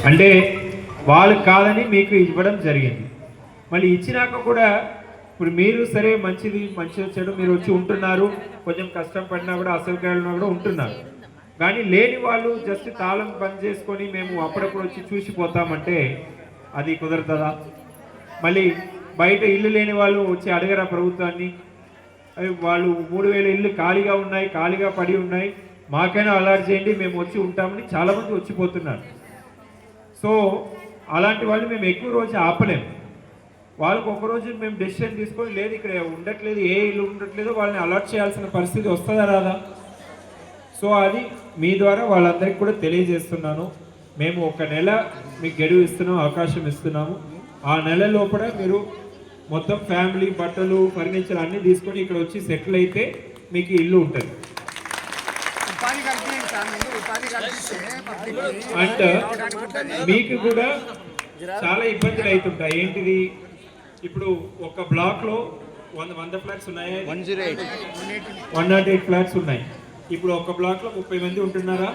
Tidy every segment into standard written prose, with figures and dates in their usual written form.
అంటే వాళ్ళకి కాదని మీకు ఇవ్వడం జరిగింది. మళ్ళీ ఇచ్చినాక కూడా ఇప్పుడు మీరు సరే మంచిగా చెడు మీరు వచ్చి ఉంటున్నారు, కొంచెం కష్టం పడినా కూడా అసౌకర్యాలు కూడా ఉంటున్నారు. కానీ లేని వాళ్ళు జస్ట్ తాళం బంద్ చేసుకొని మేము అప్పుడప్పుడు వచ్చి చూసిపోతామంటే అది కుదరదా? మళ్ళీ బయట ఇల్లు లేని వాళ్ళు వచ్చి అడగరా ప్రభుత్వాన్ని? వాళ్ళు 3000 ఇల్లు ఖాళీగా పడి ఉన్నాయి, మాకైనా అలాట్ చేయండి, మేము వచ్చి ఉంటామని చాలామంది వచ్చిపోతున్నారు. సో అలాంటి వాళ్ళు మేము ఎక్కువ రోజు ఆపలేము. వాళ్ళకు ఒకరోజు మేము డెసిషన్ తీసుకొని లేదు ఇక్కడ ఉండట్లేదు, ఏ ఇల్లు ఉండట్లేదో వాళ్ళని అలాట్ చేయాల్సిన పరిస్థితి వస్తుందా రాదా? సో అది మీ ద్వారా వాళ్ళందరికీ కూడా తెలియజేస్తున్నాను. మేము 1 నెల మీకు గడువు ఇస్తున్నాము, అవకాశం ఇస్తున్నాము. ఆ నెల లోపల మీరు మొత్తం ఫ్యామిలీ బట్టలు ఫర్నిచర్ అన్నీ తీసుకొని ఇక్కడ వచ్చి సెటిల్ అయితే మీకు ఇల్లు ఉంటుంది. అండ్ మీకు కూడా చాలా ఇబ్బందులు అవుతుంటాయి. ఏంటిది, ఇప్పుడు ఒక బ్లాక్లో 100 ఫ్లాట్స్ ఉన్నాయి, 108 ఫ్లాట్స్ ఉన్నాయి. ఇప్పుడు ఒక బ్లాక్లో 30 మంది ఉంటున్నారా?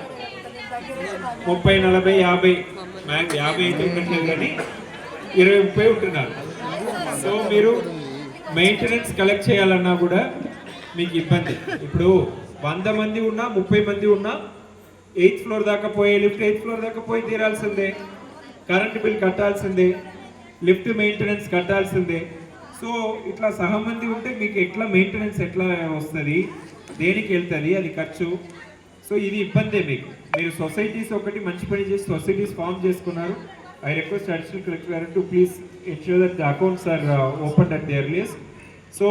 30, 40, 50 అయితే ఉండట్లేదు, కానీ 20, 30 ఉంటున్నారు. సో మీరు మెయింటెనెన్స్ కలెక్ట్ చేయాలన్నా కూడా మీకు ఇబ్బంది. ఇప్పుడు 100 మంది ఉన్నా 30 మంది ఉన్నా 8th ఫ్లోర్ దాకా పోయే లిఫ్ట్ 8th ఫ్లోర్ దాకా పోయి తీరాల్సిందే, కరెంట్ బిల్ కట్టాల్సిందే, లిఫ్ట్ మెయింటెనెన్స్ కట్టాల్సిందే. సో ఇట్లా సహమంది ఉంటే మీకు ఎట్లా మెయింటెనెన్స్ ఎట్లా వస్తుంది, దేనికి వెళ్తుంది, అది ఖర్చు. సో ఇది ఇబ్బందే మీకు. మీరు సొసైటీస్ ఒకటి మంచి పని చేసి సొసైటీస్ ఫామ్ చేసుకున్నారు. I request Additional Collector to please ensure that the accounts are opened at the earliest. So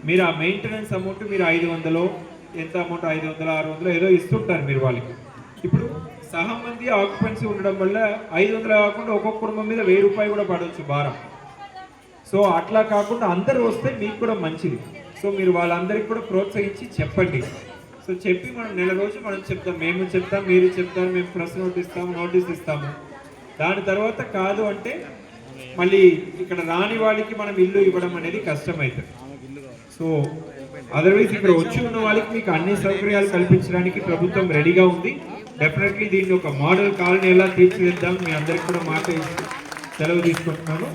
మీరు ఆ మెయింటెనెన్స్ అమౌంట్ మీరు 500 ఎంత అమౌంట్ 500, 600 ఏదో ఇస్తుంటారు మీరు వాళ్ళకి. ఇప్పుడు సహా మంది ఆక్యుపెన్సీ ఉండడం వల్ల 500 కాకుండా ఒక్కొక్క కుటుంబం మీద 1000 రూపాయలు కూడా పడవచ్చు భారం. సో అట్లా కాకుండా అందరూ వస్తే మీకు కూడా మంచిది. సో మీరు వాళ్ళందరికీ కూడా ప్రోత్సహించి చెప్పండి. సో చెప్పి మనం నెల రోజు మనం చెప్తాం, మేము చెప్తాం, మీరు చెప్తారు, మేము ప్రెస్ నోటీస్ ఇస్తాము. దాని తర్వాత కాదు అంటే మళ్ళీ ఇక్కడ రాని వాళ్ళకి మనం ఇల్లు ఇవ్వడం అనేది కష్టమవుతుంది. సో అదర్వైజ్ ఇక్కడ వచ్చి ఉన్న వాళ్ళకి మీకు అన్ని సౌకర్యాలు కల్పించడానికి ప్రభుత్వం రెడీగా ఉంది. డెఫినెట్లీ దీన్ని ఒక మోడల్ కాలనీ ఎలా తీర్చిదిద్దాం మీ అందరికీ కూడా మాట ఇస్తూ సెలవు తీసుకుంటున్నాను.